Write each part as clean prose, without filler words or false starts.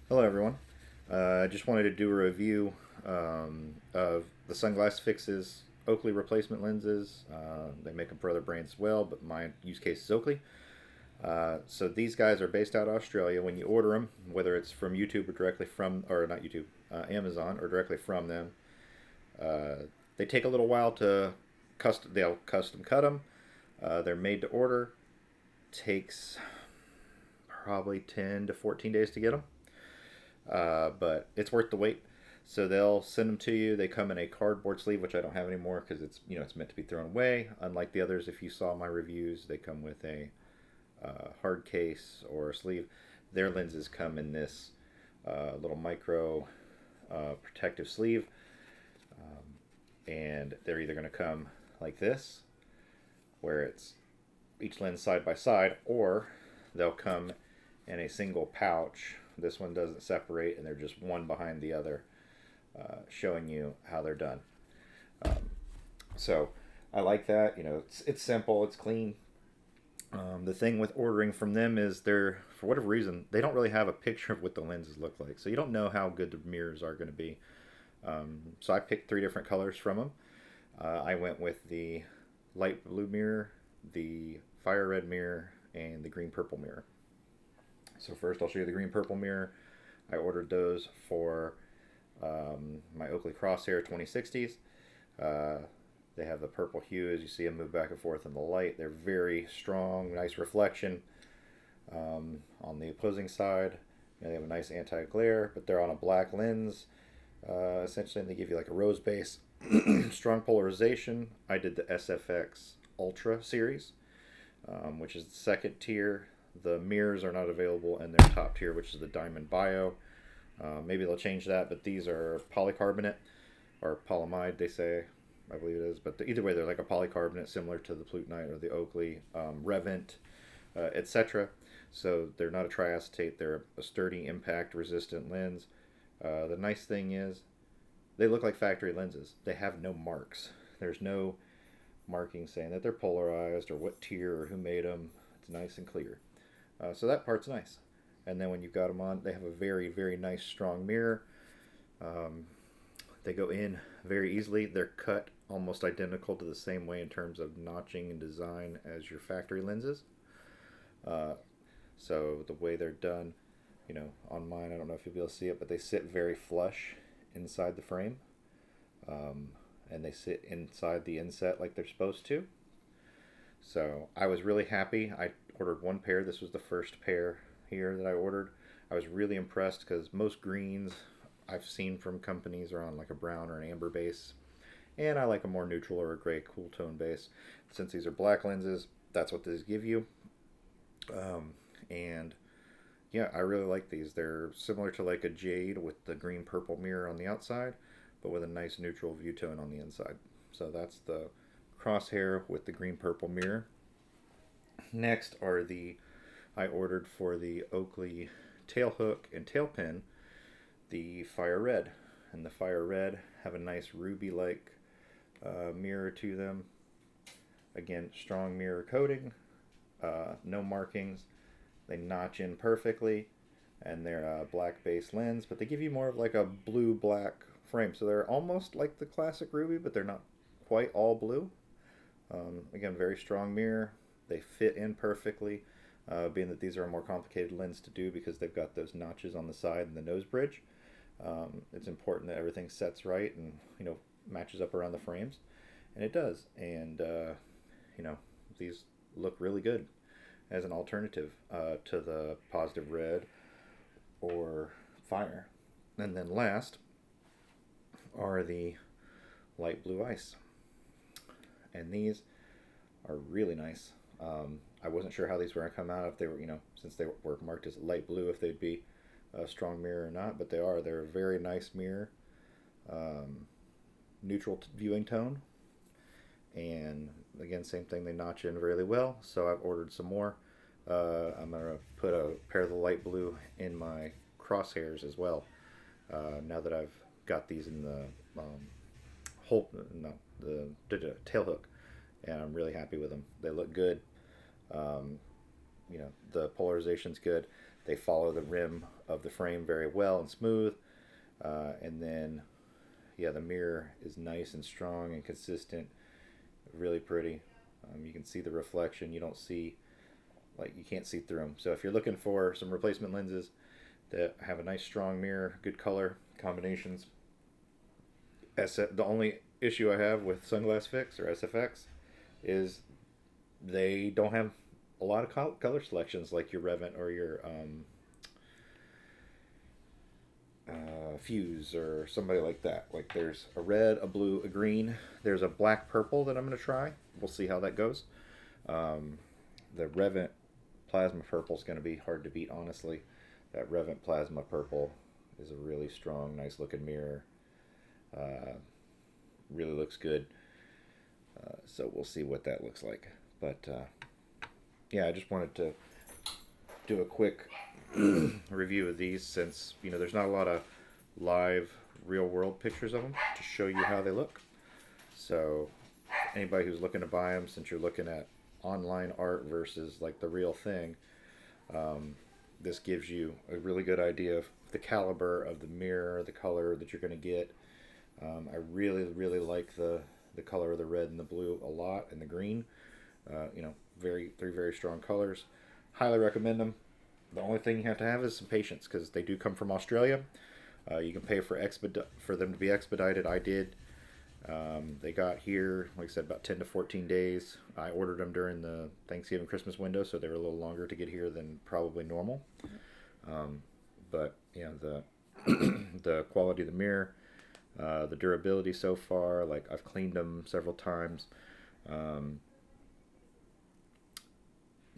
Hello, everyone. I just wanted to do a review of the Sunglassfix's Oakley replacement lenses. They make them for other brands as well, but my use case is Oakley. So these guys are based out of Australia. When you order them, whether it's from YouTube or directly from, or not YouTube, Amazon or directly from them, they take a little while to they'll custom cut them. They're made to order. Takes probably 10 to 14 days to get them. But it's worth the wait. So they'll send them to you. They come in a cardboard sleeve, which I don't have anymore because it's meant to be thrown away. Unlike the others, if you saw my reviews, they come with a hard case or a sleeve. Their lenses come in this little micro protective sleeve, and they're either going to come like this, where it's each lens side by side, or they'll come in a single pouch. This one doesn't separate, and they're just one behind the other, showing you how they're done. Um, so I like that. It's simple, it's clean. The thing with ordering from them is for whatever reason, they don't really have a picture of what the lenses look like, so you don't know how good the mirrors are going to be. So I picked three different colors from them. I went with the light blue mirror, the fire red mirror, and the green purple mirror. So first I'll show you the green purple mirror. I ordered those for my Oakley Crosshair 2060s. Uh, they have the purple hue as you see them move back and forth in the light. They're very strong, nice reflection. On the opposing side, they have a nice anti-glare, but they're on a black lens. Essentially, they give you like a rose base, strong polarization. I did the SFX Ultra series, which is the second tier. The mirrors are not available in their top tier, which is the Diamond Bio. Maybe they'll change that, but these are polycarbonate or polyamide, they say. I believe it is. But either way, they're like a polycarbonate similar to the Plutonite or the Oakley, Revent, etc. So they're not a triacetate. They're a sturdy, impact-resistant lens. The nice thing is they look like factory lenses. They have no marks. There's no marking saying that they're polarized or what tier or who made them. It's nice and clear. So that part's nice. And then when you've got them on, they have a very, very nice, strong mirror. Um, they go in very easily. They're cut almost identical to the same way in terms of notching and design as your factory lenses. Uh, so the way they're done, on mine, I don't know if you'll be able to see it, but they sit very flush inside the frame. Um, and they sit inside the inset like they're supposed to. So I was really happy. I ordered one pair. This was the first pair here that I ordered. I was really impressed because most greens I've seen from companies are on like a brown or an amber base, and I like a more neutral or a gray cool tone base. Since these are black lenses, that's what these give you. And yeah, I really like these. They're similar to like a jade with the green purple mirror on the outside, but with a nice neutral view tone on the inside. So that's the Crosshair with the green purple mirror. Next are I ordered for the Oakley Tailhook and Tailpin the Fire Red. And the Fire Red have a nice ruby like mirror to them. Again, strong mirror coating, no markings. They notch in perfectly, and they're a black base lens, but they give you more of like a blue black frame. So they're almost like the classic ruby, but they're not quite all blue. Again, very strong mirror. They fit in perfectly, being that these are a more complicated lens to do because they've got those notches on the side and the nose bridge. It's important that everything sets right and matches up around the frames, and it does. And you know these look really good as an alternative to the positive red or fire. And then last are the light blue ice, and these are really nice. I wasn't sure how these were going to come out if they were, since they were marked as light blue, if they'd be a strong mirror or not, but they are. They're a very nice mirror, um, neutral viewing tone, and again, same thing. They notch in really well. So I've ordered some more. I'm gonna put a pair of the light blue in my crosshairs as well. Now that I've got these in the whole no the tail hook, and I'm really happy with them. They look good. Um, the polarization's good. They follow the rim of the frame very well and smooth. And then, yeah, the mirror is nice and strong and consistent. Really pretty. You can see the reflection. You don't see, like, you can't see through them. So if you're looking for some replacement lenses that have a nice strong mirror, good color combinations, the only issue I have with Sunglassfix or SFX is they don't have a lot of color selections like your Revant or your Fuse or somebody like that. Like there's a red, a blue, a green. There's a black purple that I'm going to try. We'll see how that goes. The Revant Plasma Purple is going to be hard to beat, honestly. That Revant Plasma Purple is a really strong, nice looking mirror. Really looks good. So we'll see what that looks like. But yeah, I just wanted to do a quick review of these since, you know, there's not a lot of live real world pictures of them to show you how they look. So anybody who's looking to buy them, since you're looking at online art versus like the real thing, this gives you a really good idea of the caliber of the mirror, the color that you're going to get. I really like the color of the red and the blue a lot, and the green. You know, three very strong colors. Highly recommend them. The only thing you have to have is some patience because they do come from Australia. You can pay for them to be expedited. I did. They got here, like I said, about 10 to 14 days. I ordered them during the Thanksgiving Christmas window, so they were a little longer to get here than probably normal. But yeah, the quality of the mirror, the durability so far, like I've cleaned them several times.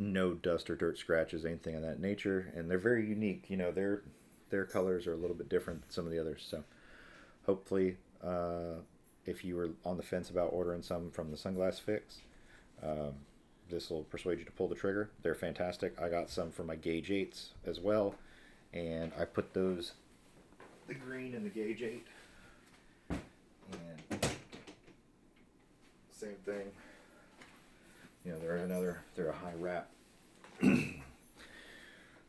No dust or dirt scratches, anything of that nature, and they're very unique. You know, their colors are a little bit different than some of the others. So hopefully, if you were on the fence about ordering some from the Sunglassfix, this will persuade you to pull the trigger. They're fantastic. I got some for my Gauge 8s as well, and I put the green in the Gauge 8, and same thing. You know, they're a high wrap.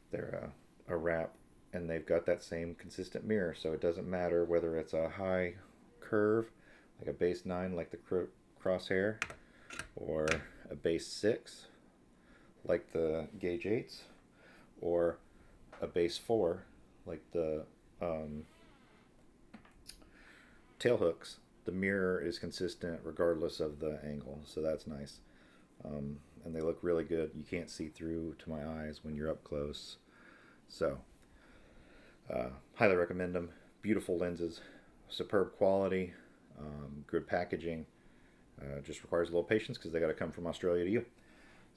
They're a wrap, and they've got that same consistent mirror, so it doesn't matter whether it's a high curve, like a base 9, like the Crosshair, or a base 6, like the Gauge 8s, or a base 4, like the Tailhooks. The mirror is consistent regardless of the angle, so that's nice. And they look really good. You can't see through to my eyes when you're up close. So, highly recommend them. Beautiful lenses, superb quality, good packaging. Just requires a little patience because they got to come from Australia to you.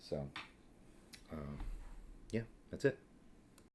So, yeah, that's it.